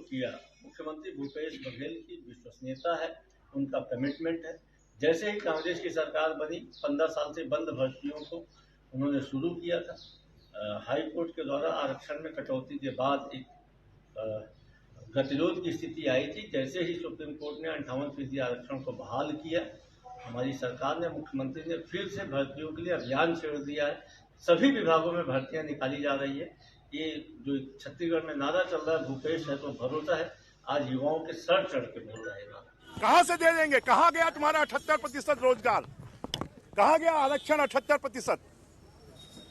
किया, मुख्यमंत्री भूपेश बघेल की विश्वसनीयता है, उनका कमिटमेंट है। जैसे ही कांग्रेस की सरकार बनी, 15 साल से बंद भर्तियों को उन्होंने शुरू किया था। हाई कोर्ट के द्वारा आरक्षण में कटौती के बाद एक गतिरोध की स्थिति आई थी। जैसे ही सुप्रीम कोर्ट ने 58% आरक्षण को बहाल किया, हमारी सरकार ने, मुख्यमंत्री ने फिर से भर्तियों के लिए अभियान छेड़ दिया है। सभी विभागों में भर्तियां निकाली जा रही है। ये जो छत्तीसगढ़ में नारा चल रहा है, भूपेश है तो भरोसा है, आज युवाओं के सर चढ़ के बोल रहे हैं। कहां से दे देंगे? कहां गया तुम्हारा 78% रोजगार? कहां गया आरक्षण? 78%,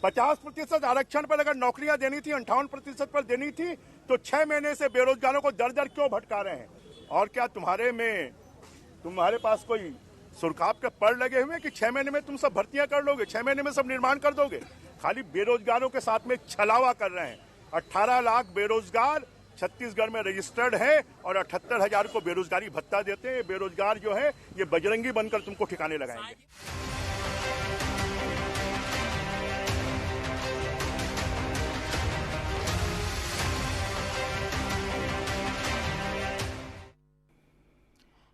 50% आरक्षण पर अगर नौकरियां देनी थी, 58% पर देनी थी, तो 6 महीने से बेरोजगारों को दर दर क्यों भटका रहे हैं? और क्या तुम्हारे पास कोई सुरखाब के पड़ लगे हुए कि 6 महीने में तुम सब भर्तियां कर लोगे, 6 महीने में सब निर्माण कर दोगे? खाली बेरोजगारों के साथ में छलावा कर रहे हैं। 18 लाख बेरोजगार छत्तीसगढ़ में रजिस्टर्ड है और 78,000 को बेरोजगारी भत्ता देते हैं। बेरोजगार जो है ये बजरंगी बनकर तुमको ठिकाने लगाएंगे।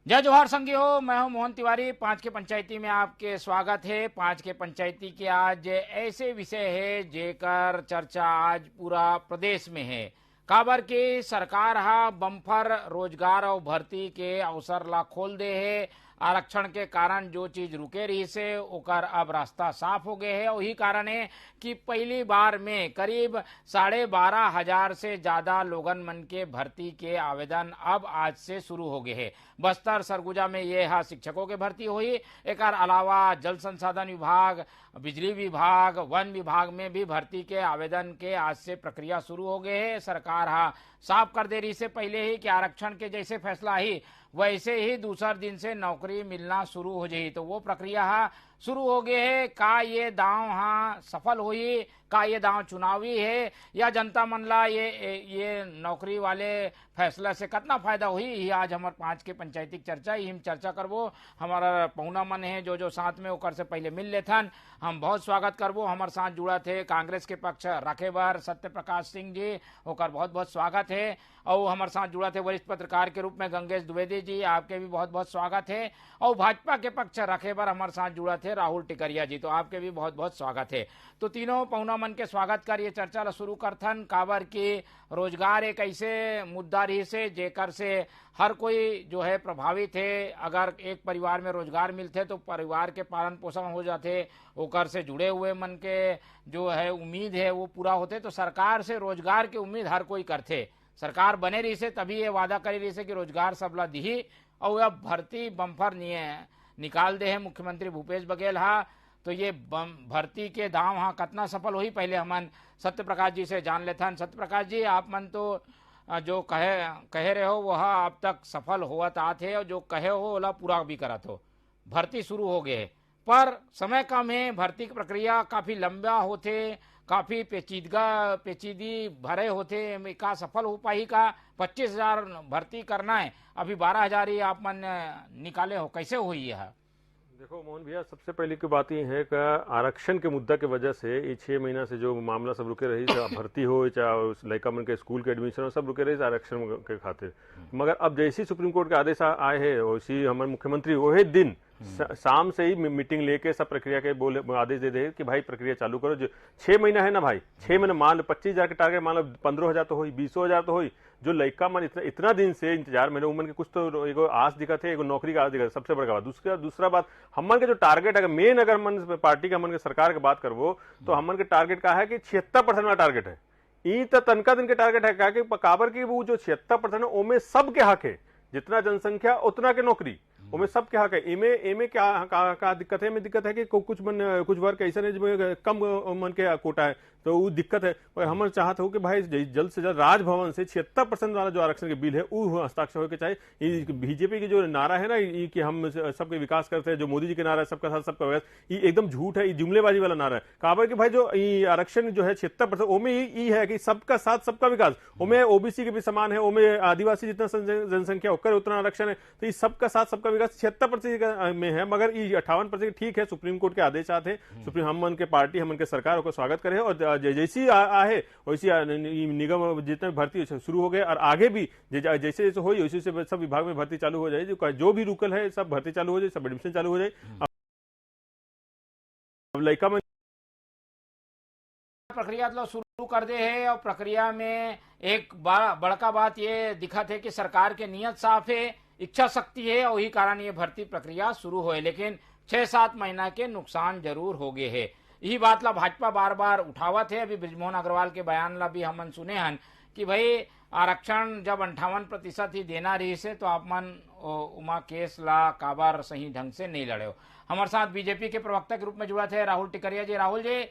जय जोहार संगियो, मैं हूं मोहन तिवारी। 5 के पंचायती में आपके स्वागत है। 5 के पंचायती के आज ऐसे विषय है जेकर चर्चा आज पूरा प्रदेश में है। काबर के सरकार हा बम्फर रोजगार और भर्ती के अवसर ला खोल दे है। आरक्षण के कारण जो चीज रुके रही से ओकर अब रास्ता साफ हो गए है। वही कारण है कि पहली बार में करीब 12,500 से ज्यादा लोगन मन के भर्ती के आवेदन अब आज से शुरू हो गए है। बस्तर सरगुजा में ये शिक्षकों के भर्ती हुई। एक अलावा जल संसाधन विभाग, बिजली विभाग, वन विभाग में भी भर्ती के आवेदन के आज से प्रक्रिया शुरू हो गए है। सरकार साफ कर दे रही से पहले ही कि आरक्षण के जैसे फैसला ही वैसे ही दूसर दिन से नौकरी मिलना शुरू हो जाए, तो वो प्रक्रिया शुरू हो गए है। का ये दांव सफल हुई? का ये दांव चुनावी है या जनता मन ला ये नौकरी वाले फैसला से कितना फायदा हुई? ही आज हमारे 5 के पंचायती चर्चा ही हम चर्चा करबो। हमारा पहुना मन है जो साथ में ओकर से पहले मिल लेथन, हम बहुत स्वागत करबो। हमारे साथ जुड़ा थे कांग्रेस के पक्ष राखेबर सत्य प्रकाश सिंह जी, ओकर बहुत बहुत स्वागत है। और हमारे साथ जुड़ा थे वरिष्ठ पत्रकार के रूप में गंगेश द्विवेदी जी, आपके भी बहुत बहुत स्वागत है। और भाजपा के पक्ष राखेबर हमारे साथ जुड़ा थे राहुल टिकरिया जी, तो आपके भी बहुत बहुत स्वागत है। तो तीनों पहुना मन के स्वागत कर ये चर्चा ला शुरू करथन। काबर की रोजगार एक ऐसे मुद्दा रही से जेकर से हर कोई जो है प्रभावित है। अगर एक परिवार में रोजगार मिलते तो परिवार के पालन पोषण हो जाते, ओकर से जुड़े हुए मन के जो है उम्मीद है वो पूरा होते। तो सरकार से रोजगार की उम्मीद हर कोई करते। सरकार बने रही से तभी ये वादा करी रही से कि रोजगार सबला दी। और अब भर्ती बम्फर निकाल दे है मुख्यमंत्री भूपेश बघेल तो ये भर्ती के दाव कितना सफल हुई पहले हमन सत्य प्रकाश जी से जान लेथन। सत्य प्रकाश जी, आप मन तो जो कहे रहे हो वह अब तक सफल होवत आते और जो कहे हो ओला पूरा भी करत हो। भर्ती शुरू हो गए पर समय कम है, भर्ती की प्रक्रिया काफी लंबा होते, काफी पेचीदी भरे होते। का सफल हो पाई? का 25,000 भर्ती करना है, अभी 12,000 ही आप मन निकाले हो, कैसे हुई है? देखो मोहन भैया, सबसे पहले की बात ये है कि आरक्षण के मुद्दा के वजह से ये 6 महीना से जो मामला सब रुके रही, चाहे भर्ती हो चाहे लड़का मन के स्कूल के एडमिशन हो, सब रुके रही आरक्षण के खातिर। मगर अब जैसे सुप्रीम कोर्ट के आदेश आए हैं वैसी हमारे मुख्यमंत्री वही दिन शाम से ही मीटिंग लेके सब प्रक्रिया के आदेश दे दे कि भाई प्रक्रिया चालू करो। जो 6 महीना है ना भाई, 6 महीने मान लो 25,000 के टारगेट, मान लो 15,000 तो हुई, 20,000 तो हुई। जो लड़का मन इतना दिन से इंतजार में उमन के कुछ तो एगो आस दिखत है, एगो नौकरी का आस दिखत है, सबसे बड़ा बात। दूसरा बात, हमन के जो टारगेट अगर मेन अगर मन पार्टी का हमन के सरकार की बात करवो तो हमन के टारगेट का है कि 76% वाला टारगेट है। ई तो तनका दिन के टारगेट है कि काबर की वो जो 76% है ओमे सबके हक है, जितना जनसंख्या उतना के नौकरी उमें सब क्या है। इमे क्या दिक्कत है? में दिक्कत है कि कुछ वर्ग ऐसा है जो कम मन के कोटा है, तो वो दिक्कत है। और हम चाहते हो कि भाई जल्द से जल्द राजभवन से 76% वाला जो आरक्षण के बिल है वो हस्ताक्षर होकर चाहिए। बीजेपी की जो नारा है ना कि हम सबके विकास करते हैं, जो मोदी जी के नारा है सबका साथ सबका विकास, ये एकदम झूठ है, ये जुमलेबाजी वाला नारा है। काबर कि भाई जो आरक्षण जो है 76% ओमे ये है कि सबका साथ सबका विकास, ओमे ओबीसी के भी समान है, ओमे आदिवासी जितना जनसंख्या होकर उतना आरक्षण है, तो ये सबका साथ सबका विकास का 76% में है, मगर ये 58% ठीक है। सुप्रीम कोर्ट के आदेश आते सुप्रीम हम मन के पार्टी हम मन के सरकार को स्वागत करे और जैसी आहे वैसी निगम जितने भर्ती शुरू हो गए और आगे भी जैसे जैसे हो वैसे से सब विभाग में भर्ती चालू हो जाए, जो भी रुकल है सब भर्ती चालू हो जाए, सब एडमिशन चालू हो जाए। अब लड़का में प्रक्रिया तो शुरू कर दे है और प्रक्रिया में एक बड़का बात ये दिखा थे कि सरकार के नियत साफ है, इच्छा शक्ति है और यही कारण ये भर्ती प्रक्रिया शुरू हो है, लेकिन 6-7 महीना के नुकसान जरूर हो गए है। यही बात ला भाजपा बार बार उठावत है। अभी बृजमोहन अग्रवाल के बयान ला भी हमन सुने हन कि भाई आरक्षण जब 58% ही देना रही से तो आप मन उमा केस ला काबार सही ढंग से नहीं लड़े हो। हमारे साथ बीजेपी के प्रवक्ता के रूप में जुड़ा थे राहुल टिकरिया जी। राहुल जी,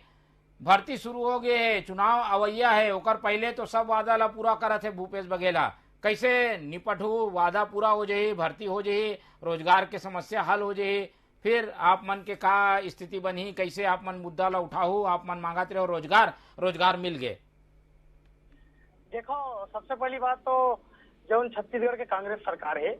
भर्ती शुरू हो गए है, चुनाव अवैया है, ओकर पहले तो सब वादा ला पूरा करत है भूपेश बघेला, कैसे निपटू, वादा पूरा हो जाए, भर्ती हो जाए, रोजगार के समस्या हल हो जाए, फिर आप मन के का स्थिति बनी, कैसे आप मन मुद्दा ला उठाऊ, आप मन मांगते रहो रोजगार मिल गए। देखो, सबसे पहली बात तो जो छत्तीसगढ़ के कांग्रेस सरकार है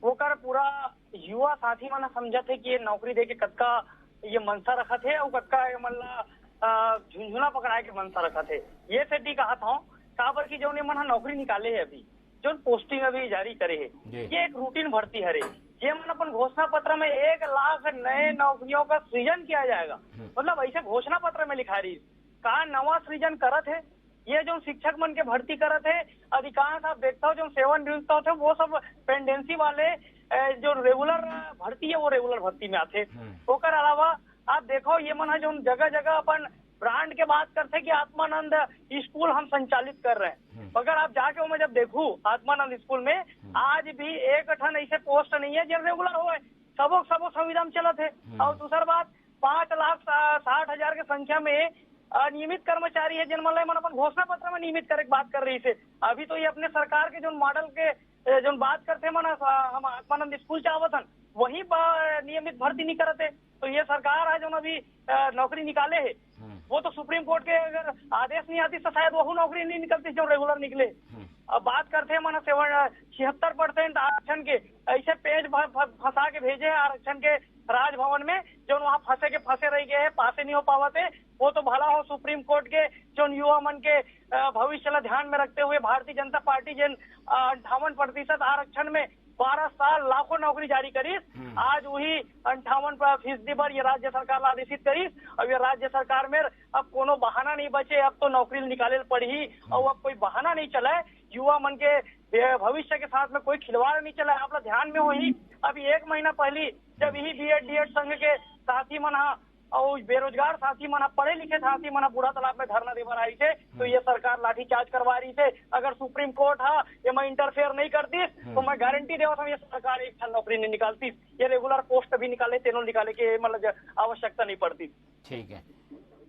वो कर पूरा युवा साथी मन समझत है कि ये नौकरी दे के कतका ये मनसा रखत है और कतका ये मन झुंझुना पकड़ाए के मनसा रखत है। ये सेठी कहत हूँ काबर की जो मन नौकरी निकाले है अभी जो पोस्टिंग अभी जारी करे है, ये एक रूटीन भर्ती है। ये मन अपन घोषणा पत्र में 1 लाख नए नौकरियों का सृजन किया जाएगा, मतलब ऐसे घोषणा पत्र में लिखा रही कहा नवा सृजन करत है। ये जो शिक्षक मन के भर्ती करत है, अधिकांश आप देखते हो जो सेवानिवृत्त होते वो सब पेंडेंसी वाले जो रेगुलर भर्ती है वो रेगुलर भर्ती में आते। ओकर अलावा आप देखो ये मन जो जगह जगह अपन ब्रांड के बात करते कि आत्मानंद स्कूल हम संचालित कर रहे हैं, मगर आप जाके मैं जब देखूं आत्मानंद स्कूल में आज भी एक ठन ऐसे पोस्ट नहीं है जो रेगुलर हो, सबो संविदा में चलत है। और दूसरी बात 5,60,000 की संख्या में नियमित कर्मचारी है जिन मन अपन घोषणा पत्र में नियमित करे बात कर रही है। अभी तो ये अपने सरकार के जो मॉडल के जो बात करते हैं हम आत्मानंद स्कूल चाहत हन वही नियमित भर्ती नहीं करते। तो ये सरकार है जो अभी नौकरी निकाले है वो तो सुप्रीम कोर्ट के अगर आदेश नहीं आती तो शायद वो नौकरी नहीं निकलती जो रेगुलर निकले। अब बात करते हैं 76% आरक्षण के ऐसे पेज फंसा के भेजे हैं आरक्षण के राजभवन में जो वहाँ फंसे रह गए हैं, पासे नहीं हो पावते। वो तो भला हो सुप्रीम कोर्ट के जो युवा मन के भविष्य ला ध्यान में रखते हुए भारतीय जनता पार्टी जिन 58% आरक्षण में 12 साल लाखों नौकरी जारी करीस, आज वही 58% पर ये राज्य सरकार आदेशित करीस। अब ये राज्य सरकार में अब कोनो बहाना नहीं बचे, अब तो नौकरी निकाले पड़ी और अब कोई बहाना नहीं चला है। युवा मन के भविष्य के साथ में कोई खिलवाड़ नहीं चला है। आप लोग ध्यान में वही अभी 1 महीना पहले जब यही BEd संघ के साथी मन और बेरोजगार साथी मना पढ़े लिखे साथी मना बूढ़ा तालाब में धरना देवर आई थे तो ये सरकार लाठीचार्ज करवा रही थे। अगर सुप्रीम कोर्ट ये मैं इंटरफेयर नहीं करती तो मैं गारंटी देवा था ये सरकार एक साल नौकरी नहीं निकालती, ये रेगुलर पोस्ट भी निकाले तीनों निकाले की मतलब आवश्यकता नहीं पड़ती। ठीक है,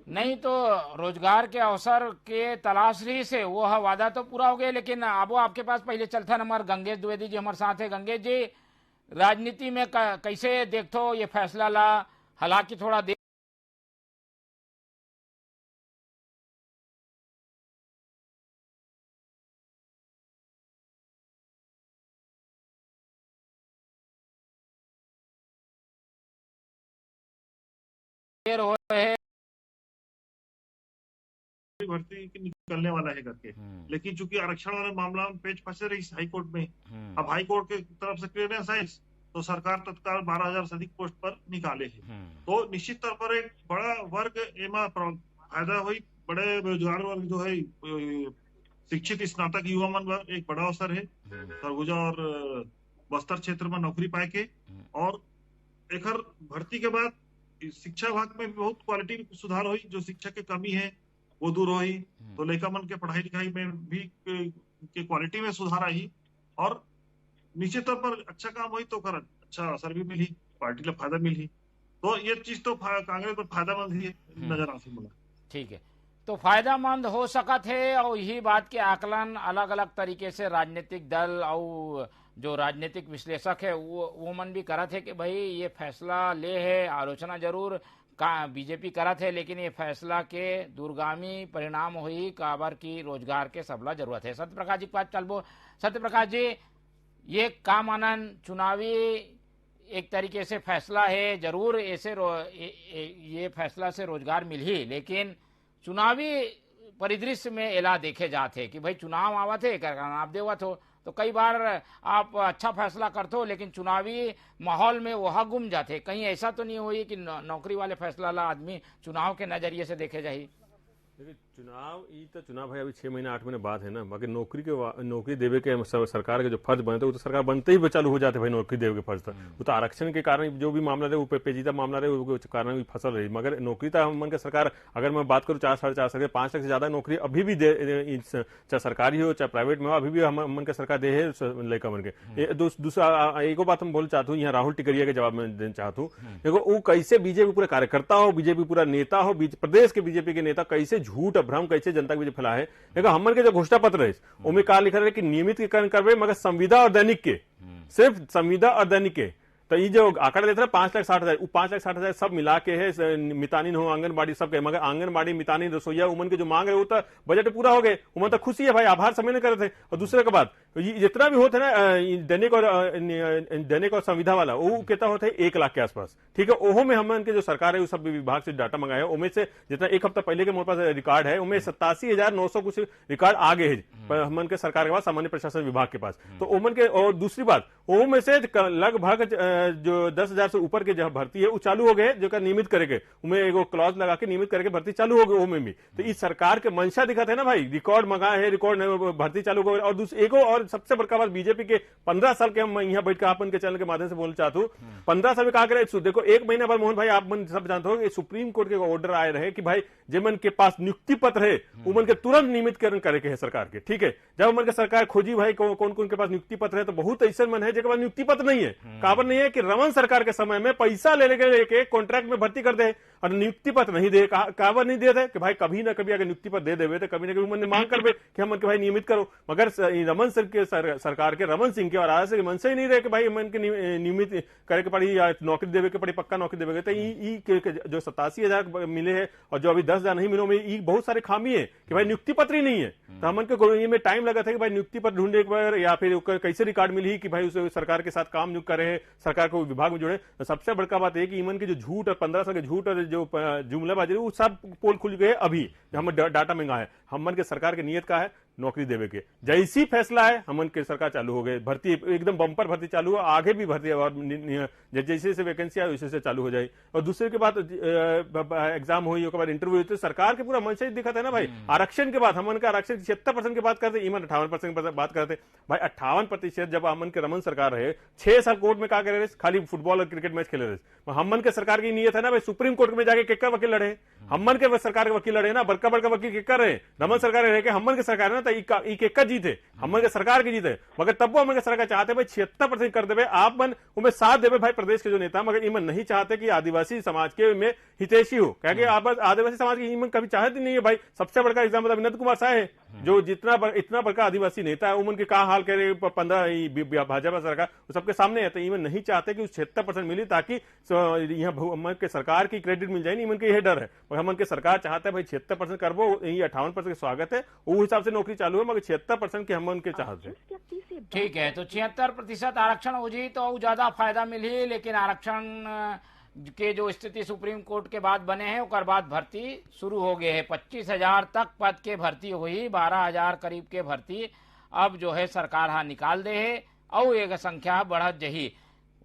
नहीं तो रोजगार के अवसर के तलाश रही से वो वादा तो पूरा हो गया, लेकिन अब आपके पास पहले चलता नंबर गंगेश द्विवेदी जी हमारे साथ है। गंगेश जी, राजनीति में कैसे देखते हो ये फैसला ला? हालांकि थोड़ा देर हो है, भर्ती निकलने वाला है करके, लेकिन चूंकि आरक्षण वाले मामला में पेच फंसे रही हाई कोर्ट में, अब हाई कोर्ट की तरफ से क्लियरेंस आई तो सरकार तत्काल 12,000 से अधिक पोस्ट पर निकाले है। तो निश्चित तौर पर एक बड़ा वर्ग एमा फायदा हुई, बड़े बेरोजगार वर्ग जो है शिक्षित स्नातक युवा मन एक बड़ा अवसर है सरगुजा और बस्तर क्षेत्र में नौकरी पाए के। और एक भर्ती के बाद शिक्षा विभाग में भी बहुत क्वालिटी सुधार हुई, जो शिक्षक की कमी है वो दूर हुई, तो लड़का मन के पढ़ाई लिखाई में भी के क्वालिटी में सुधार आई और निश्चित तौर पर अच्छा काम हुई तो कर अच्छा असर भी मिली, पार्टी ला फायदा मिली। तो ये चीज तो कांग्रेस पर फायदामंद ही नजर आ सकती। ठीक है, तो फायदामंद हो सकत है और यही बात के आकलन अलग अलग तरीके से राजनीतिक दल और जो राजनीतिक विश्लेषक है वो मन भी करत है कि भाई ये फैसला ले है, आलोचना जरूर बीजेपी करत है, लेकिन ये फैसला के दूरगामी परिणाम हुई काबर की रोजगार के सबला जरूरत है। सत्यप्रकाश जी के पास चलबो। सत्यप्रकाश जी, ये का मानन चुनावी एक तरीके से फैसला है, जरूर ये फैसला से रोजगार मिल ही, लेकिन चुनावी परिदृश्य में एला देखे जाते कि भाई चुनाव आवत है आप देवत हो, तो कई बार आप अच्छा फैसला करते हो लेकिन चुनावी माहौल में वह गुम जाते। कहीं ऐसा तो नहीं हुई कि नौकरी वाले फैसला ला आदमी चुनाव के नजरिए से देखे जाए? देखिए चुनाव भाई अभी 6 महीने 8 महीने बाद है ना, बाकी नौकरी देवे के सरकार के जो फर्ज बनते वो तो सरकार बनते ही चालू हो जाते भाई नौकरी देवे के फर्ज था। वो तो आरक्षण के कारण जो भी मामला रहे वो पेचीदा मामला रहे वो कारण भी फसल रही, मगर नौकरी तो मन के सरकार, अगर मैं बात करूँ 4 साढ़े 4 साल 5 लाख से ज्यादा नौकरी अभी भी दे, चाहे सरकारी हो चाहे प्राइवेट में हो, अभी भी मन के सरकार दे है लड़का मन के। दूसरा एक बात हम बोलना चाहता हूँ, यहाँ राहुल टिकरिया के जवाब में देना चाहता हूँ। देखो वो कैसे बीजेपी पूरा कार्यकर्ता हो, बीजेपी पूरा नेता हो, प्रदेश के बीजेपी के नेता कैसे झूठ भ्रम कैसे जनता के बीच फैला है। देखो हमन के जो घोषणा पत्र है उनमें कहा लिखा है कि नियमितकरण करवे, मगर संविदा और दैनिक के, सिर्फ संविदा और दैनिक के। तो ये जो आंकड़ा देता है 5,60,000, वो 5,60,000 सब मिला के है, मितानिन हो आंगनबाड़ी सब के, मगर आंगनबाड़ी मितानिन रसोईया उमन के जो मांग है वो तो बजट पूरा हो गए, उमन तो खुशी है भाई, आभार समय नहीं कर रहे थे। और दूसरे के बाद जितना भी होता है ना दैनिक और संविधा वाला, वो कहता होता है 1 लाख के आसपास, ठीक है। ओहो में हमन के जो सरकार है वो सब विभाग से डाटा मंगाया है, उनमें से जितना एक हफ्ता पहले के मेरे पास रिकॉर्ड है उनमें 87,900 कुछ रिकॉर्ड आ गए हैं हमन के सरकार के पास, सामान्य प्रशासन विभाग के पास। तो ओमन के, और दूसरी बात ओहो में से लगभग जो 10,000 से ऊपर के जो भर्ती है वो चालू हो गए, जो का नियमित करेंगे उनमें एगो क्लॉज लगा के नियमित करके भर्ती चालू हो गए ओमे भी। तो इस सरकार के मंशा दिखा है ना भाई, रिकॉर्ड मंगाए है, रिकॉर्ड भर्ती चालू हो गए। और एगो और सबसे बड़का बात, बीजेपी के 15 साल के, हम यहाँ बैठ कर आपन के चैनल के माध्यम से बोलना चाहता हूँ, 15 साल में कहा करे, देखो 1 महीना बाद मोहन भाई आप मन सब जानते हो सुप्रीम कोर्ट के ऑर्डर आए रहे कि भाई जिमन के पास नियुक्ति पत्र है उमन के तुरंत नियमितकरण करे के है सरकार के, ठीक है। जब उमन के सरकार खोजी भाई कौन कौन के पास नियुक्ति पत्र है, तो बहुत ऐसा मन है जिनके पास नियुक्ति पत्र नहीं है। काबर नहीं है कि रमन सरकार के समय में पैसा लेके कॉन्ट्रैक्ट में भर्ती कर दे और नियुक्ति पत्र नहीं दे। काबर नहीं दे दे कि भाई कभी ना कभी अगर नियुक्ति पत्र दे देवे तो कभी ना कभी उमन मांग करवे कि हम भाई नियमित करो, मगर रमन सरकार के रमन सिंह के और आज से मन से ही नहीं रहे कि भाई मन के नियमित करे के पड़ी या नौकरी देवे के पड़ी, पक्का नौकरी देवे। तो जो 87,000 मिले हैं और जो अभी 10,000 नहीं मिले में बहुत सारे खामी है कि भाई नियुक्ति पत्र ही नहीं है। तो हमन के में टाइम लगा था कि भाई नियुक्ति पत्र ढूंढने पर या फिर कैसे रिकॉर्ड मिली कि भाई उस सरकार के साथ काम नियुक्त करे, सरकार को विभाग में जोड़े। तो सबसे बड़का बात है कि ईमन के जो झूठ और 15 साल के झूठ और जो जुमलाबाजी वो सब पोल खुल गए। अभी हम डाटा मंगा है, हमन के सरकार की नीयत का है नौकरी देवे के, जैसी फैसला है हमन के सरकार चालू हो गए, भर्ती एकदम बम्पर भर्ती चालू हो, आगे भी भर्ती और जैसे जैसे वैकेंसी आए वैसे चालू हो जाए। और दूसरे के बाद एग्जाम हुई, उसके बाद इंटरव्यू हुई, तो सरकार के पूरा मन से दिखा था ना भाई। आरक्षण के बाद हमन का आरक्षण 76% की बात करते, ईमन 58% की बात करते भाई। 58% जब हमन के रमन सरकार रहे 6 साल कोर्ट में क्या करे रहे, खाली फुटबॉल और क्रिकेट मैच खेले रहे। हमन के सरकार की नीयत है ना भाई सुप्रीम कोर्ट में जाके केकर वकील लड़े, हमन के सरकार के वकील लड़े ना, बड़का बड़का वकील केकर रहे, रमन सरकार रहे, हमन के सरकार है ना, तो जीते हमन के सरकार के जीते। मगर तब हमन के सरकार चाहते भाई 76% कर देवे, आप मन उनमें साथ देवे भाई प्रदेश के जो नेता, मगर ईमन नहीं चाहते कि आदिवासी समाज के में हितैषी हो, क्योंकि आप आदिवासी समाज की ईमन कभी चाहती नहीं है भाई। सबसे बड़का एग्जाम्पल विनोद कुमार शाह है, जो इतना बड़का आदिवासी नेता है, उमन के कहा हाल करे 15 भाजपा सरकार सबके सामने है। तो ईमन नहीं चाहते कि उस 76% मिली ताकि यहाँ हमन के सरकार की क्रेडिट मिल जाए, ईमन के यह डर है। और हमन के सरकार चाहता है भाई 76% करबो, यही 58% के स्वागत है, वो हिसाब से नौकरी चालू है, मगर 76% के हमन के चाहते हैं। ठीक है, तो 76% आरक्षण हो जी तो ज्यादा फायदा मिली, लेकिन आरक्षण के जो स्थिति सुप्रीम कोर्ट के बाद बने हैं उसके बाद भर्ती शुरू हो गए है। 25,000 तक पद के भर्ती हुई, 12,000 करीब के भर्ती अब जो है सरकार हाँ निकाल दे है और एक संख्या बढ़त जही।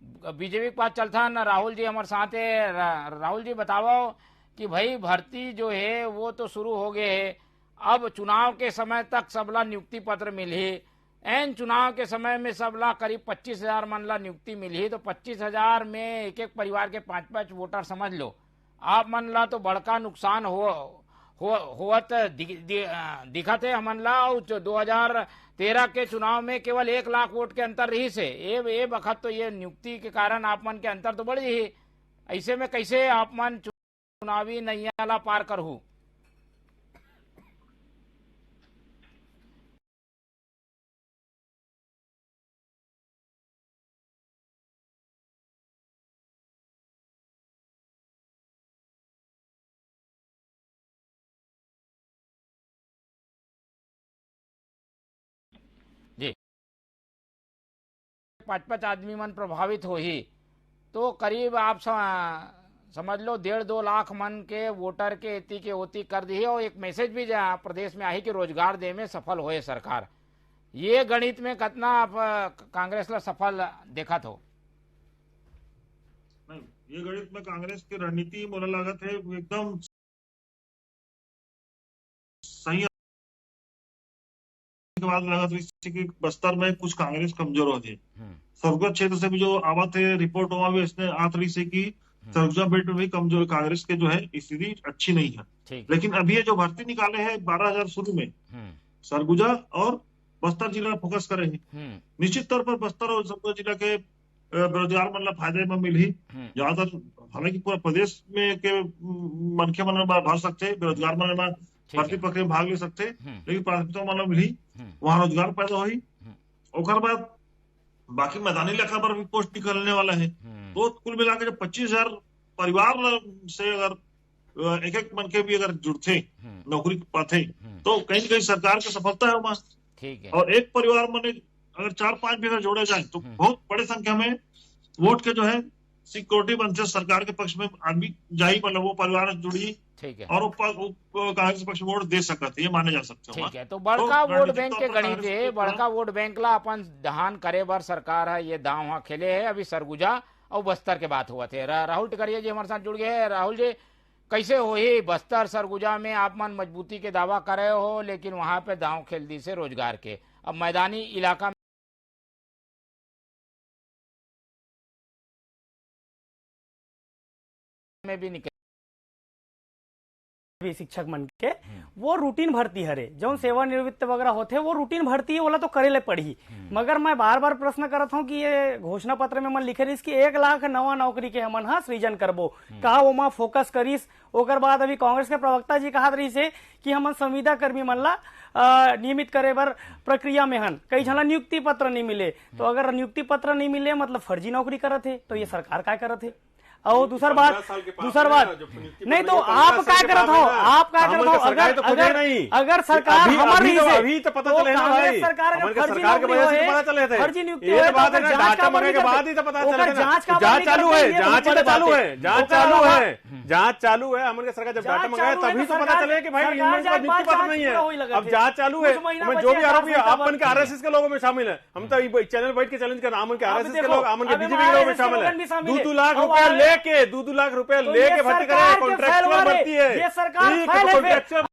बीजेपी के पास चलता न राहुल जी हमारे साथ है। राहुल जी बताओ कि भाई भर्ती जो है वो तो शुरू हो गए है, अब चुनाव के समय तक सबला नियुक्ति पत्र मिली, एन चुनाव के समय में सबला करीब 25,000 मनला नियुक्ति मिली, तो 25,000 में एक एक परिवार के 5-5 वोटर समझ लो, आप मनला तो बड़का नुकसान होवत दिखत है हमनला। और 2013 के चुनाव में केवल 1 लाख वोट के अंतर रही से ये वक्त तो ये नियुक्ति के कारण आप मन के अंतर तो बढ़ ही। ऐसे में कैसे आप मन चुनावी नैयाला पार करहू? जी 5-5 आदमी मन प्रभावित हो ही, तो करीब आप समझ लो 1.5-2 लाख मन के वोटर के एती के ओती कर दी है और एक मैसेज भी प्रदेश में आई कि रोजगार दे में सफल होए सरकार। ये गणित में कितना आप कांग्रेस ला सफल देखा तो? नहीं, ये गणित में कांग्रेस की रणनीति मोला लागत है एकदम सही के बाद लागत रही कि बस्तर में कुछ कांग्रेस कमजोर हो गई। सरगुजा क्षेत्र से भी जो आवत है रिपोर्ट हुआ भी इसने आत रही से कि सरगुजा बेल्ट में भी कमजोर कांग्रेस के जो है स्थिति अच्छी नहीं है। लेकिन अभी ये जो भर्ती निकाले हैं 12,000 शुरू में सरगुजा और बस्तर जिला फोकस करे हैं। निश्चित तौर पर बस्तर और सरगुजा जिला के बेरोजगार मतलब फायदे में मिली ज्यादातर, हालांकि पूरा प्रदेश में के मनखे मन भर सकते बेरोजगार मन भर्ती प्रक्रिया में भाग ले सकते, लेकिन प्राथमिकता मानव मिली वहां रोजगार पैदा हुई। और बाद बाकी मैदानी इलाका पर भी पोस्ट निकलने वाला है। तो कुल मिलाकर जब 25,000 परिवार से अगर एक एक मन के भी अगर जुड़ते नौकरी पाते तो कहीं न कहीं सरकार की सफलता है वहां। ठीक है। और एक परिवार में अगर 4-5 भी अगर जोड़े जाए तो बहुत बड़े संख्या में वोट के जो है सिक्योरिटी बनते सरकार के पक्ष में आदमी जाही, मतलब वो परिवार जुड़ी। ठीक है। और कांग्रेस पक्ष वोट दे सकते, ये माने जा सकते। ठीक है। तो बड़का वोट बैंक के गणित है, बड़का वोट बैंक ला अपन दहान करे बर सरकार है ये दांव वहां खेले है। अभी सरगुजा और बस्तर के बात हुआ थे। राहुल टिकरिया जी हमारे साथ जुड़ गए हैं। राहुल जी, कैसे हो ही बस्तर सरगुजा में आप मन मजबूती के दावा कर रहे हो, लेकिन वहां पे दांव खेल दी से रोजगार के, अब मैदानी इलाका में भी निकल भी शिक्षक मन के वो रूटीन भर्ती हरे जो सेवानिवृत्त वगैरह होते वो रूटीन भर्ती है, बोला तो करे ले पड़ी। मगर मैं बार बार प्रश्न करता हूँ कि ये घोषणा पत्र में मन लिखे रही कि 1 लाख नवा नौकरी के हमन हाँ सृजन करबो, कहा वो माँ फोकस करीस। ओकर बाद अभी कांग्रेस के प्रवक्ता जी कहा रही से कि हमन संविदा कर्मी मन ला नियमित करे बर प्रक्रिया में हन, कई झला नियुक्ति पत्र नहीं मिले। तो अगर नियुक्ति पत्र नहीं मिले मतलब फर्जी नौकरी करत है, तो ये सरकार क्या करत है? और दूसर बात नहीं तो आप क्या करत हो, आप क्या करत हो? अगर सरकार हमारी अभी तो पता चले ना भाई, सरकार के वजह से पता चले थे, फर्जी नियुक्ति ये बात है ना, डाटा मंगाने के बाद ही तो पता चले ना। जांच चालू है, जांच चालू है, जांच चालू है, जांच चालू है। हमारे सरकार जब डाटा मंगाया तभी तो पता चले कि भाई इनमें नियुक्ति पत्र नहीं है। अब जांच चालू है, जो भी आरोपी है आप मन के आरएसएस के लोगों में शामिल है। हम तो चैनल बैठ के चैलेंज कर आमन के आरएसएस के लोग, आमन के बीजेपी के लोग में शामिल है। 2 लाख रुपए लेके 2 लाख रुपए लेके भर्ती करे, कॉन्ट्रैक्चुअल भर्ती है ये सरकार कॉन्ट्रैक्चुअल।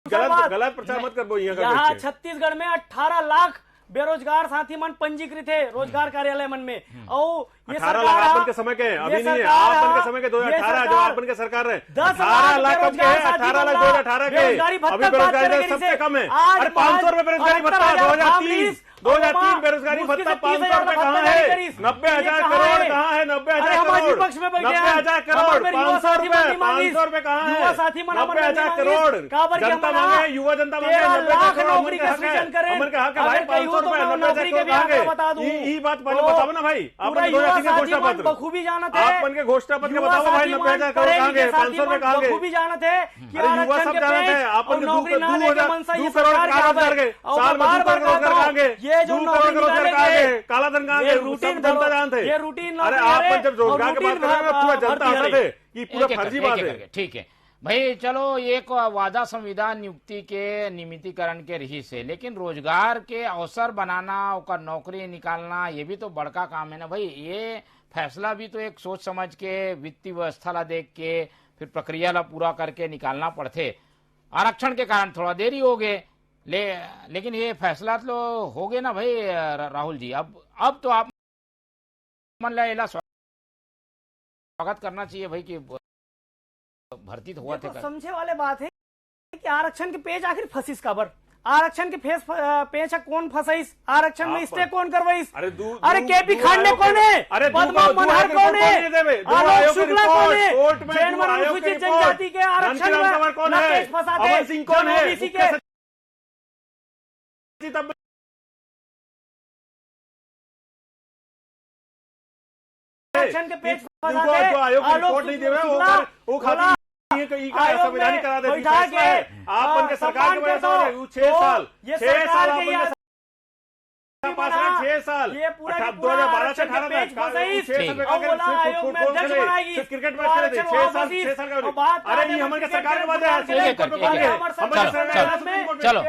गलत प्रचार मत कर। यहाँ छत्तीसगढ़ में 18 लाख बेरोजगार साथी मन पंजीकृत है रोजगार कार्यालय मन में। और ये 18 लाख आपन के समय के अभी नहीं है, आपन के समय के 2018 जो आपन के सरकार है 18 लाख कम के है, 18 लाख 2018 के। अभी बेरोजगारी सबसे कम है। अरे 500 रुपए बेरोजगारी भत्ता 2003 बेरोजगारी भत्ता 500 रुपए कहाँ है? 90,000 करोड़ कहाँ है? 90,000 करोड़ 90,000 करोड़ 500 रुपए कहाँ है? 90,000 करोड़ जनता मांगे, युवा जनता मांगे 90,000 करोड़। अमन के हक है भाई, 500 रुपए 90,000 करोड़ कहाँ गए? ये बात पहले बताओ ना भाई। आप 2003 घोषणा पत्र बखूबी जानत है, आप के घोषणा पत्र के बताओ भाई 90,000 करोड़ कहाँ गए? 500 रुपए कहाँ गए? बखूबी जानत है कि युवा सब जानते हैं। आप 2 करोड़ रोजगार गए साल में, 2 करोड़ रोजगार कहाँ गए? ये जो 2 करोड़ रोजगार कहाँ गए? काला धन कहाँ गए? रूटीन जनता जानते हैं। ये रूटीन। अरे आप जब रोजगार की बात कर रहे हैं पूरा जनता हंस रहे कि पूरा फर्जी बात है। ठीक है भाई, चलो एक वादा संविधान नियुक्ति के नियमितीकरण के रही से, लेकिन रोजगार के अवसर बनाना और नौकरी निकालना ये भी तो बड़का काम है ना भाई। ये फैसला भी तो एक सोच समझ के वित्तीय व्यवस्था ला देख के फिर प्रक्रिया ला पूरा करके निकालना पड़ते। आरक्षण के कारण थोड़ा देरी हो गए, लेकिन ये फैसला तो हो गए ना भाई राहुल जी। अब तो आप मन ला स्वागत करना चाहिए भाई कि भर्ती तो हुआ थे। समझे वाले बात है कि आरक्षण के पेज आखिर फंसिस काबर। आरक्षण के पेच कौन फंसाइस, आरक्षण में स्टे कौन करवाइस? अरे केपी खांडे कौन है? पद्मा मनहर कौन है? आलोक शुक्ला कौन है? जैन अनुसूचित जनजाति के आरक्षण में केस फंसाते ओबीसी के आरक्षण के पेच फंसाते आलोक शुक्ला संवैधानिक करा देती है। आप उनके सरकार के वजह से 6 साल 6 साल ये साल ये पूरा 2012 से 18 तक क्रिकेट मैच खेले थे 6 साल का। अरे ये हमारे सरकार के वजह है। चलो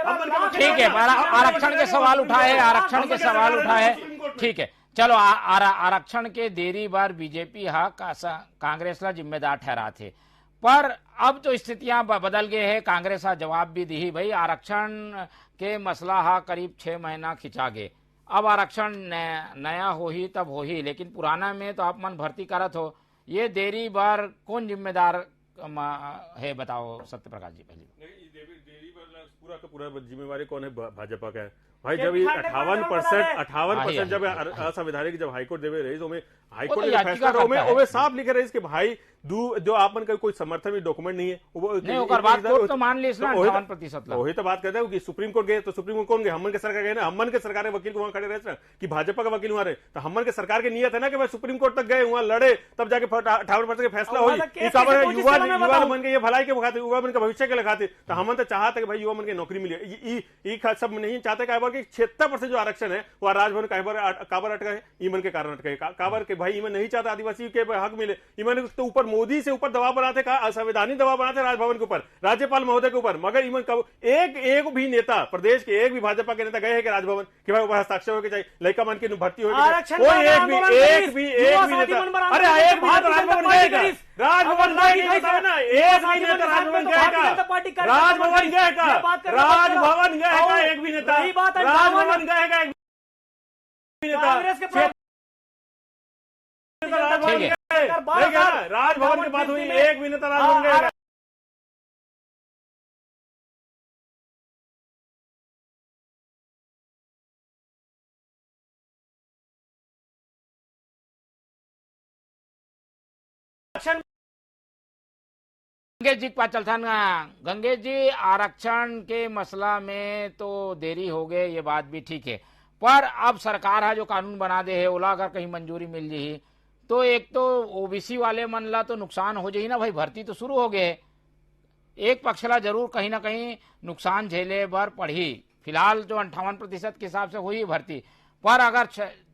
ठीक है, आरक्षण के सवाल उठाए, आरक्षण के सवाल उठाए, ठीक है। चलो आरक्षण के देरी बार बीजेपी हा कांग्रेसला जिम्मेदार ठहरा थे, पर अब तो स्थितियां बदल गए हैं। कांग्रेस हा जवाब भी दी भाई आरक्षण के मसला हा करीब 6 महीना खिंचा गए, अब आरक्षण नया हो ही तब हो ही, लेकिन पुराना में तो आप मन भर्ती करत हो, ये देरी बार कौन जिम्मेदार है बताओ सत्य प्रकाश जी? पहले देरी पूरा का पूरा जिम्मेवारी कौन है? भाजपा का है भाई। जब ये 58% जब असंवैधानिक जब हाईकोर्ट देवे रही, तो हाईकोर्ट ने फैसला साफ लिखे रही कि भाई जो आपन का कोई समर्थन में डॉक्यूमेंट नहीं है वो तो मान ली 58%। वही तो बात करते हैं कि सुप्रीम कोर्ट गए तो सुप्रीम कोर्ट कौन गए? हमन के सरकार गए ना, हमन के सरकार के वकील को वहां खड़े रहे कि भाजपा का वकील वहां रहे, तो हमन के सरकार की नियत है ना कि भाई सुप्रीम कोर्ट तक गए, वहां लड़े, तब जाके 58% का फैसला हुई। युवा मन के ये भलाई के खाते, युवा मन के भविष्य के खाते, तो हमन तो चाहते कि भाई युवा मन की नौकरी मिले। सब नहीं चाहते कि 76% जो आरक्षण है वो राजभवन काबर अटका है, ईमन के कारण अटका है। काबर के भाई ईमन नहीं चाहता आदिवासी के हक मिले, ईमन तो ऊपर मोदी से ऊपर दबाव बनाते, असंवैधानिक दबाव बनाते राजभवन के ऊपर, राज्यपाल महोदय के ऊपर, मगर ईमन एक भी नेता, प्रदेश के एक भी भाजपा के नेता गए हैं कि राजभवन कि भाई हस्ताक्षर होकर चाहिए, लड़का मन की भर्ती होगी, एक भी नेता, अरे एक भी राजभवन गएगा, राजभवन ना, एक भी नेता राजभवन गएगा, राजभवन गएगा, राजभवन गएगा, एक भी नेता राजभवन गएगा, एक भी नेता राजभवन की बात हुई, एक भी नेता राजभवन गएगा। गंगेश जी चल था ना, गंगेश जी आरक्षण के मसला में तो देरी हो गए, ये बात भी ठीक है, पर अब सरकार है जो कानून बना दे है, ओला अगर कहीं मंजूरी मिल जाही तो एक तो ओबीसी वाले मन ला तो नुकसान हो जाही ना भाई, भर्ती तो शुरू हो गए, एक पक्षला जरूर कहीं ना कहीं नुकसान झेले भर पड़ी। फिलहाल जो 58% के हिसाब से हुई भर्ती, पर अगर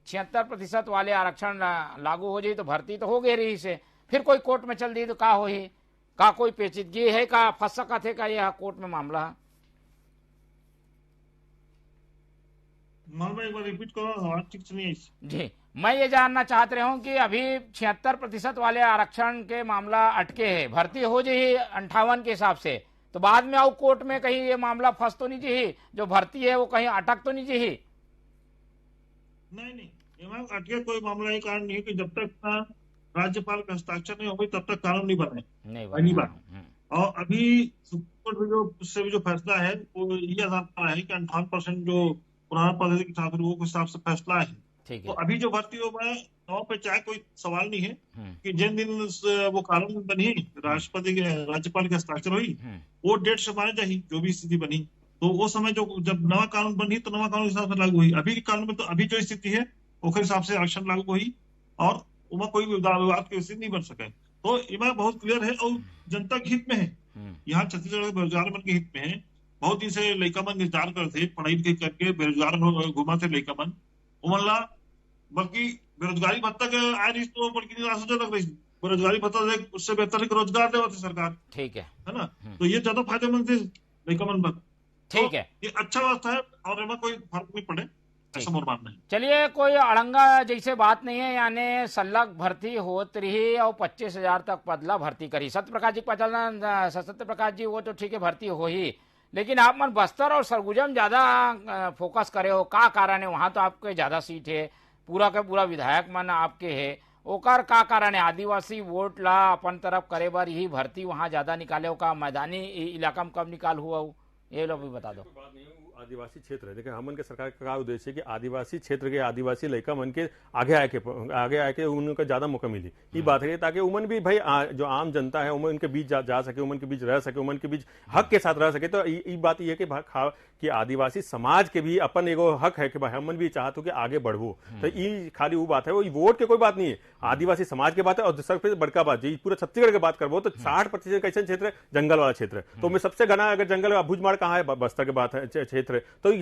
76% वाले आरक्षण लागू हो जाए तो भर्ती तो हो गई रही से, फिर कोई कोर्ट में चल दी तो का हो ही, का कोई पेचीदगी है, का फंस सका थे का यह कोर्ट में मामला? एक बार रिपीट करो, ठीक से नहीं जी। मैं ये जानना चाहते रहा हूँ कि अभी 76% वाले आरक्षण के मामला अटके हैं, भर्ती हो जाए 58 के हिसाब से, तो बाद में आओ कोर्ट में कहीं ये मामला फंस तो नहीं चाहिए, जो भर्ती है वो कहीं अटक तो नहीं चाहिए? नहीं, अटके कोई मामला ही कारण नहीं है कि जब तक राज्यपाल का हस्ताक्षर नहीं होगी तब तक कानून नहीं बने, नहीं बने। और अभी सुप्रीम कोर्ट में जो फैसला है वो ये आधार है कि 58% जो पुराना पद्धति के हिसाब से फैसला है, तो अभी जो भर्ती हो गया वहाँ पे चाहे कोई सवाल नहीं है कि जिन दिन वो कानून बनी, राष्ट्रपति के राज्यपाल के हस्ताक्षर हुई, वो डेट से माने जाए जो भी स्थिति बनी, तो वो समय जो जब नवा कानून बनी तो नवा कानून हिसाब से लागू हुई। अभी के कानून में तो अभी जो स्थिति है वो हिसाब से आरक्षण लागू हुई और वहाँ कोई विवाद की स्थिति नहीं बन सके, तो ये बहुत क्लियर है और जनता के हित में है। यहाँ छत्तीसगढ़ बेरोजगार मन के हित में है। बहुत दिन से लड़का मन इंतजार करते, पढ़ाई करके बेरोजगार घुमा थे लड़का मन, उमला बल्कि बेरोजगारी भत्ता के आए रही तो बल्कि निराशाजनक रही, बेरोजगारी भत्ता उससे बेहतर रोजगार देती सरकार, ठीक है ना, तो ये ज्यादा फायदेमंद थे लड़का मन पर, ठीक है, ये अच्छा व्यवस्था है और इसमें कोई फर्क नहीं पड़े, ऐसा मोर मानना है। चलिए कोई अड़ंगा जैसे बात नहीं है, यानी सल्लग भर्ती होत रही और 25,000 तक पदला भर्ती करी। सत्य प्रकाश जी पचलना, सत्य प्रकाश जी वो तो ठीक है भर्ती हो ही, लेकिन आप मन बस्तर और सरगुजा में ज्यादा फोकस करे हो, का कारण है? वहां तो आपके ज्यादा सीट है, पूरा का पूरा विधायक मन आपके है, ओकर का कारण है? आदिवासी वोट ला अपन तरफ करे बार यही भर्ती वहां ज्यादा निकाले हो, का मैदानी इलाका में कब निकाल हुआ हो, ये लोग भी बता दो। आदिवासी क्षेत्र है, देखिए हमन के सरकार का उद्देश्य है कि आदिवासी क्षेत्र के आदिवासी लड़का मन के आगे आके उनको ज्यादा मौका मिली। ये बात है ताकि उमन भी भाई जो आम जनता है उमन के बीच जा सके, उमन के बीच रह सके, उमन के बीच हक के साथ रह सके। तो ये बात ये है कि आदिवासी समाज के भी अपन एगो हक है कि भाई हमन भी चाहते हो कि आगे बढ़ो। तो ये खाली वो बात है, वो वोट के कोई बात नहीं है, आदिवासी समाज के बात है। और सबसे बड़का बात जी पूरा छत्तीसगढ़ की बात करबो तो 60% कैसे क्षेत्र है जंगल वाला क्षेत्र है। तो मैं सबसे घना अगर जंगल भूजमाड़ कहाँ है, बस्तर के बात है क्षेत्र है। तो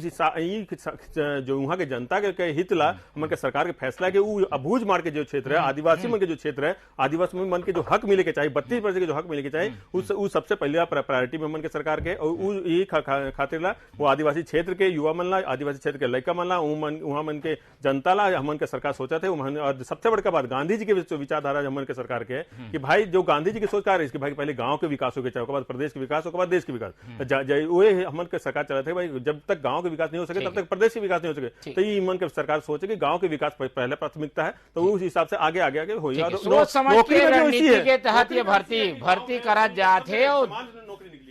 जो वहां के जनता के हित ला मन के सरकार के फैसला है कि भूजमाड़ के जो क्षेत्र है, आदिवासी मन के जो क्षेत्र है, आदिवासी मन के जो हक मिले के चाहिए, 32% के जो हक मिले के चाहिए, उस सबसे पहले प्रायोरिटी में मन के सरकार के। और यही खातिर ला वो आदिवासी क्षेत्र के युवा मन ला, आदिवासी क्षेत्र के लड़का मन ला, वहां मन के जनता ला हमन के सरकार सोचा थे। और सबसे बड़का बात गांधी जी के विचारधारा हमन के सरकार के है कि भाई जो गांधी जी की सोच का है भाई पहले गांव के विकास हो के चाहिए, बाद प्रदेश के विकास, बाद देश के विकास। वो हमन के सरकार चला थे भाई जब तक गांव के विकास नहीं हो सके तब तक प्रदेश के विकास नहीं हो सके। तो ये मन के सरकार सोचे कि गांव के विकास पहले प्राथमिकता है, तो उस हिसाब से आगे आगे हो। सोच समझ के रणनीति के तहत ये भर्ती करा जाते और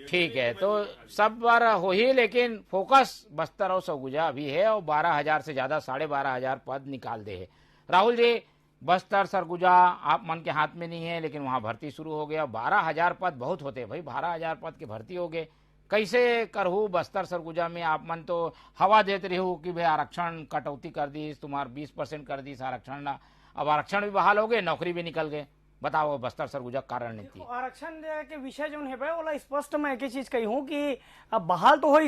ठीक है, तो सब बार हो ही, लेकिन फोकस बस्तर और सरगुजा अभी है और 12,000 से ज्यादा 12,500 पद निकाल दे है। राहुल जी, बस्तर सरगुजा आप मन के हाथ में नहीं है, लेकिन वहां भर्ती शुरू हो गया। 12,000 पद बहुत होते भाई, 12,000 पद की भर्ती हो गए। कैसे करहू बस्तर सरगुजा में? आप मन तो हवा देते रहे हो कि भाई आरक्षण कटौती कर दी, तुम्हारा 20% कर दी आरक्षण, अब आरक्षण भी बहाल हो गए, नौकरी भी निकल गए। बताओ बस्तर सरगुजा का रणनीति। आरक्षण के विषय जो है बोला स्पष्ट मैं एक ही चीज कही हूँ कि अब बहाल तो हो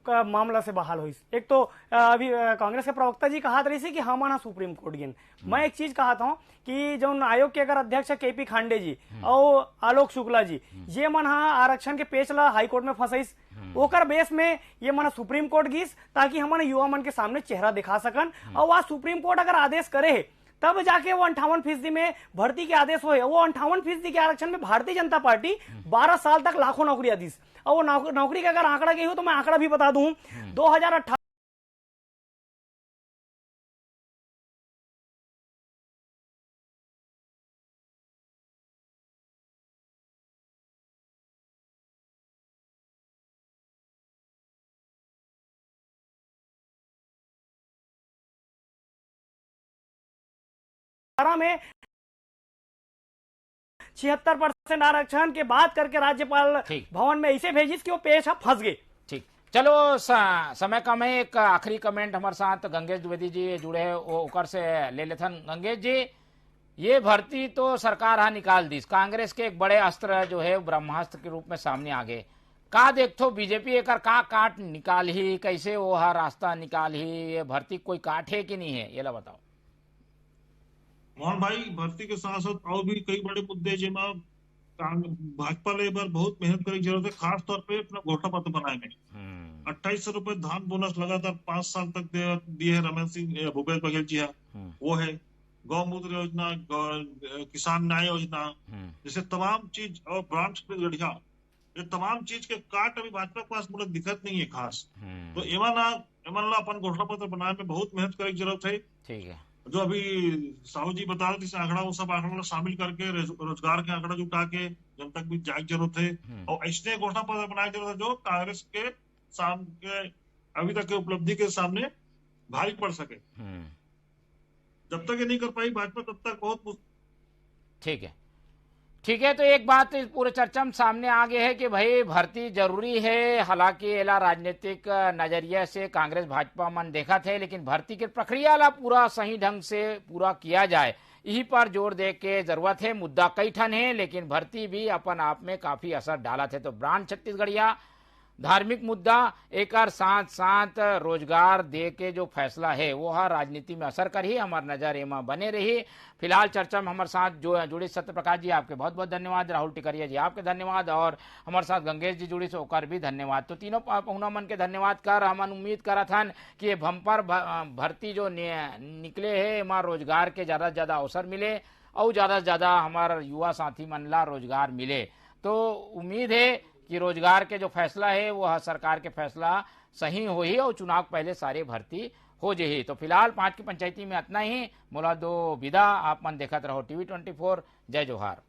का मामला से बहाल हो। एक तो अभी कांग्रेस के प्रवक्ता जी कहा रही कि हम सुप्रीम कोर्ट गिन। मैं एक चीज कहा था कि जो आयोग के अगर अध्यक्ष है केपी खांडे जी और आलोक शुक्ला जी, ये मन आरक्षण के पेच ला हाईकोर्ट में फंसाइस, ओकर बेस में ये मन सुप्रीम कोर्ट गिस ताकि हमन युवा मन के सामने चेहरा दिखा सकन। और वह सुप्रीम कोर्ट अगर आदेश करे तब जाके वो 58% में भर्ती के आदेश हो। वो 58% के आरक्षण में भारतीय जनता पार्टी 12 साल तक लाखों नौकरियां दी। और वो नौकरी का अगर आंकड़ा गई हो तो मैं आंकड़ा भी बता दूं, 2018 में 76% आरक्षण के बात करके राज्यपाल भवन में ऐसे भेजिस कि वो पेश फंस गए। ठीक, चलो समय कम है, एक आखिरी कमेंट हमारे साथ गंगेश द्विवेदी जी जुड़े हैं, वो उकर से ले लेथन। गंगेश जी, ये भर्ती तो सरकार हा निकाल दी, कांग्रेस के एक बड़े अस्त्र जो है ब्रह्मास्त्र के रूप में सामने आ गए। का देखो बीजेपी एक का काट निकाल ही, कैसे वो हा रास्ता निकाल ही, ये भर्ती कोई काट है कि नहीं है, ये ला बताओ। मोहन भाई, भर्ती के साथ साथ और भी कई बड़े मुद्दे जिनमें भाजपा ले बार बहुत मेहनत करने की जरूरत है, खास तौर पे अपना घोषणा पत्र बनाए में 2800 रुपए धान बोनस लगातार 5 साल तक दिए है रमेश सिंह भूपेश बघेल जी है, वो है गौमूत्र योजना, किसान न्याय योजना, जैसे तमाम चीज और ब्रांच गढ़िया, ये तमाम चीज के काट अभी भाजपा के पास मुझे दिक्कत नहीं है खास। तो एमन अपन घोषणा पत्र बनाने में बहुत मेहनत करने की जरूरत है। ठीक है, जो अभी साहू जी बता रहे थे आंकड़ा, वो सब आंकड़ा शामिल करके रोजगार के आंकड़ा जुटा के जनता भी जाग जरूरत है। और ऐसे घोषणा पत्र बनाने की जरूरत है जो कांग्रेस के सामने अभी तक के उपलब्धि के सामने भारी पड़ सके। जब तक ये नहीं कर पाई भाजपा तब तक बहुत। ठीक है, तो एक बात पूरे चर्चा में सामने आ गई है कि भाई भर्ती जरूरी है। हालांकि एला राजनीतिक नजरिए से कांग्रेस भाजपा मन देखा थे, लेकिन भर्ती की प्रक्रिया ला पूरा सही ढंग से पूरा किया जाए, यही पर जोर दे के जरूरत है। मुद्दा कई ठन है, लेकिन भर्ती भी अपन आप में काफी असर डाला थे। तो ब्रांड छत्तीसगढ़िया धार्मिक मुद्दा एक साथ साथ रोजगार दे के जो फैसला है वो हर राजनीति में असर कर ही हमार नजर एमा बने रही। फिलहाल चर्चा में हमारे साथ जो जुड़े सत्य प्रकाश जी, आपके बहुत बहुत धन्यवाद। राहुल टिकरिया जी, आपके धन्यवाद। और हमारे साथ गंगेश जी जुड़ी से ओकर भी धन्यवाद। तो तीनों पहुना मन के धन्यवाद कर हम उम्मीद करा था कि ये बम्पर भर्ती जो निकले है एमा रोजगार के ज्यादा से ज्यादा अवसर मिले और ज्यादा से ज्यादा हमारे युवा साथी मन ला रोजगार मिले। तो उम्मीद है कि रोजगार के जो फैसला है वो सरकार के फैसला सही हो ही और चुनाव पहले सारे भर्ती हो जाही। तो फिलहाल 5 की पंचायती में इतना ही। मोला दो विदा, आप मन देखत रहो TV 24। जय जोहार।